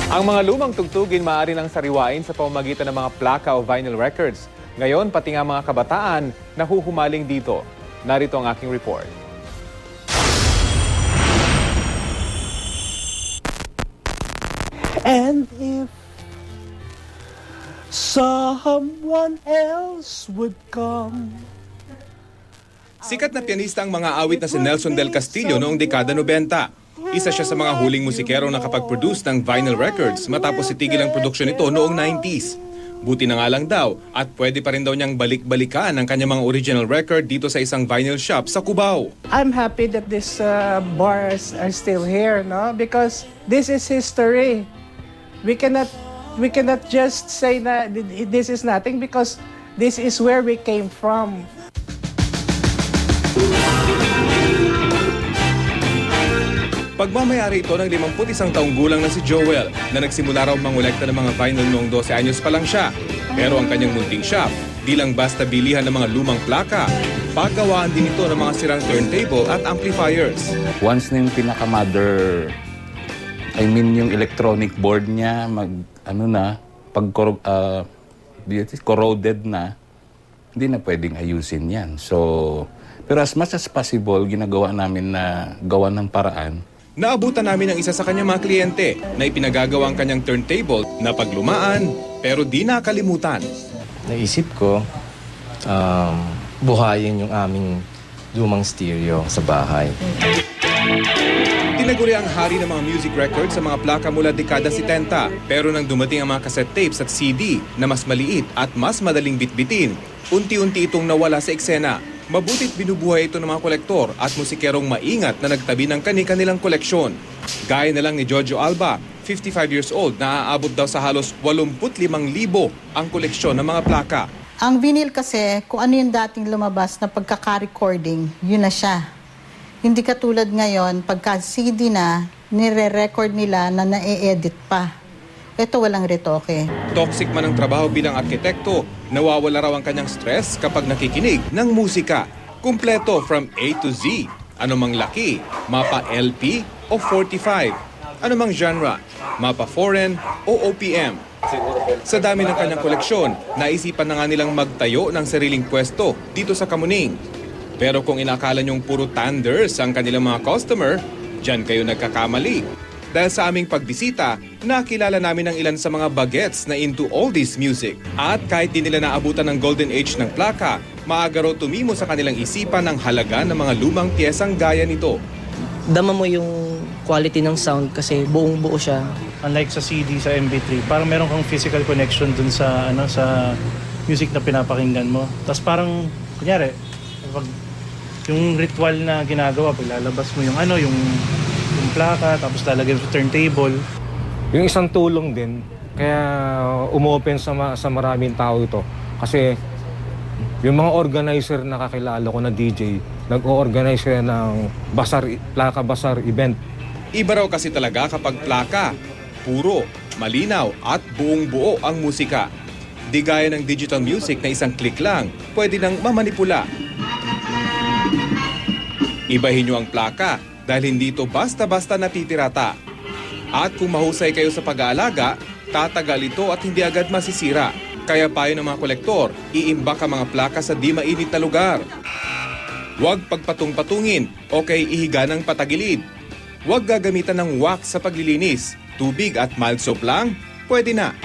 Ang mga lumang tugtugin maaari lang sariwain sa pamamagitan ng mga plaka o vinyl records. Ngayon, pati nga mga kabataan nahuhumaling dito. Narito ang aking report. And if someone else would come. Sikat na pianista ang mga awit na si Nelson Del Castillo noong dekada 90. Isa siya sa mga huling musikerong nakapag-produce ng vinyl records matapos itigil ang produksyon nito noong 90s. Buti na nga lang daw at pwede pa rin daw niyang balik-balikan ang kanyang mga original record dito sa isang vinyl shop sa Cubao. I'm happy that these bars are still here, no? Because this is history. We cannot just say that this is nothing because this is where we came from. Pagmamayari ito ng 51 taong gulang na si Joel na nagsimula raw mangolekta ng mga vinyl noong 12 anyos pa lang siya. Pero ang kanyang munting shop, di lang basta bilihan ng mga lumang plaka, paggawaan din ito ng mga sirang turntable at amplifiers. Once na yung pinaka-mother, yung electronic board niya, pag corroded na, hindi na pwedeng ayusin yan. So, pero as much as possible, ginagawa namin na gawa ng paraan. Naabutan namin ang isa sa kanyang mga kliyente na ipinagagawa ang kanyang turntable na paglumaan pero di nakalimutan. Naisip ko, buhayin yung aming lumang stereo sa bahay. Tinaguri ang hari ng mga music records sa mga plaka mula dekada 70. Pero nang dumating ang mga cassette tapes at CD na mas maliit at mas madaling bitbitin, unti-unti itong nawala sa eksena. Mabutit binubuhay ito ng mga kolektor at musikerong maingat na nagtabi ng kani-kanilang koleksyon. Gaya na lang ni Jojo Alba, 55 years old, na aabot daw sa halos 85,000 ang koleksyon ng mga plaka. Ang vinyl kasi, kung ano yung dating lumabas na pagkaka-recording, yun na siya. Hindi katulad ngayon, pagka CD na, nire-record nila na na-e-edit pa. Ito walang retoke. Toxic man ang trabaho bilang arkitekto, nawawala raw ang kanyang stress kapag nakikinig ng musika. Kumpleto from A to Z. Anumang laki, mapa LP o 45. Anumang genre, mapa foreign o OPM. Sa dami ng kanyang koleksyon, naisipan na nga nilang magtayo ng sariling pwesto dito sa Kamuning. Pero kung inakala niyong puro tanders ang kanilang mga customer, diyan kayo nagkakamali. Dahil sa aming pagbisita, nakilala namin ang ilan sa mga bagets na into oldies music. At kahit di nila naabutan ng golden age ng plaka, maaga raw tumimo sa kanilang isipan ng halaga ng mga lumang piyesang gaya nito. Dama mo yung quality ng sound kasi buong buo siya. Unlike sa CD, sa MP3, parang meron kang physical connection dun sa sa music na pinapakinggan mo. Tapos parang, kunyari, yung ritual na ginagawa, paglalabas mo yung yung plaka, tapos lalagay sa turntable. Yung isang tulong din, kaya umopen sa maraming tao ito. Kasi yung mga organizer na kakilala ko na DJ, nag-o-organize ng plaka basar event. Iba raw kasi talaga kapag plaka, puro, malinaw at buong buo ang musika. Di gaya ng digital music na isang click lang, pwede nang mamanipula. Ibahin nyo ang plaka dahil hindi ito basta-basta napipirata. At kung mahusay kayo sa pag-aalaga, tatagal ito at hindi agad masisira. Kaya payo ng mga kolektor, iimbak ang mga plaka sa di mainit na lugar. Huwag pagpatung-patungin o kay ihiga ng patagilid. Huwag gagamitan ng wax sa paglilinis. Tubig at mild soap lang, pwede na.